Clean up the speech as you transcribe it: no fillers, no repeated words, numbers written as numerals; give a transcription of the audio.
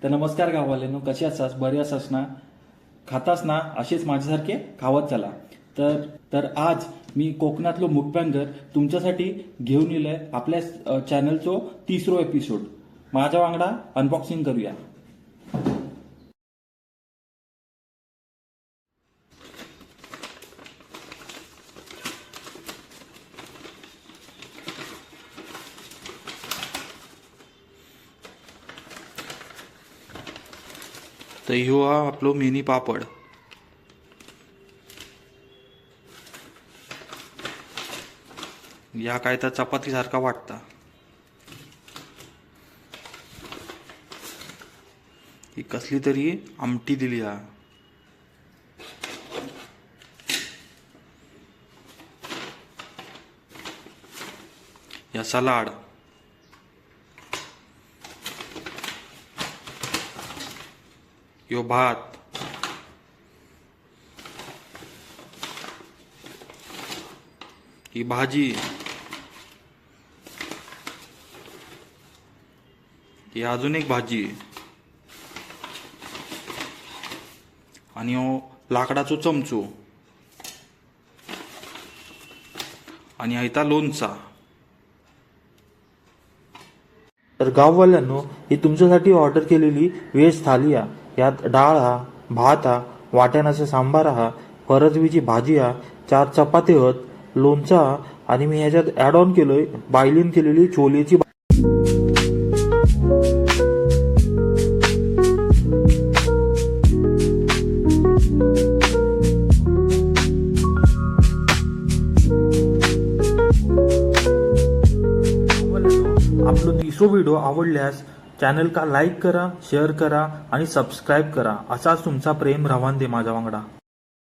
तर नमस्कार गाववाल्यांनो, कसे आसास? बरे आसास ना? खातास ना? असेच माझ्यासारखे खावत चला. तर तर आज मी कोकणातलो मुकबँगर तुमच्यासाठी घेऊन येलोय आपल्या चॅनलचो 3रो एपिसोड. माझ्या वांगडा अनबॉक्सिंग करूया. तर ह्यो हा आपलो मिनी पापड. या काय तर चपाती सारखा वाटता. ही कसली तरी आमटी दिली हा. या सलाड. यो भात. ही भाजी. ही अजून एक भाजी. आणि हो लाकडाचो चमचो. आणि आयता लोणचा. तर गाववाल्यांनो, ही तुमच्यासाठी ऑर्डर केलेली व्हेज थाली हा. यात डाळ हा, भात हा, वाटाण्याचा सांबार हा, परतवीची भाजी हा, 4 चपाती हत, लोणचा हा, आणि मी ह्याच्यात ऍड ऑन केलोय बायलिन केलेली छोलेची आपलो 300 व्हिडिओ आवडल्यास चॅनल का लाईक करा, शेअर करा आणि सबस्क्राईब करा. असाच तुमचा प्रेम रवान दे माझ्या वांगडा.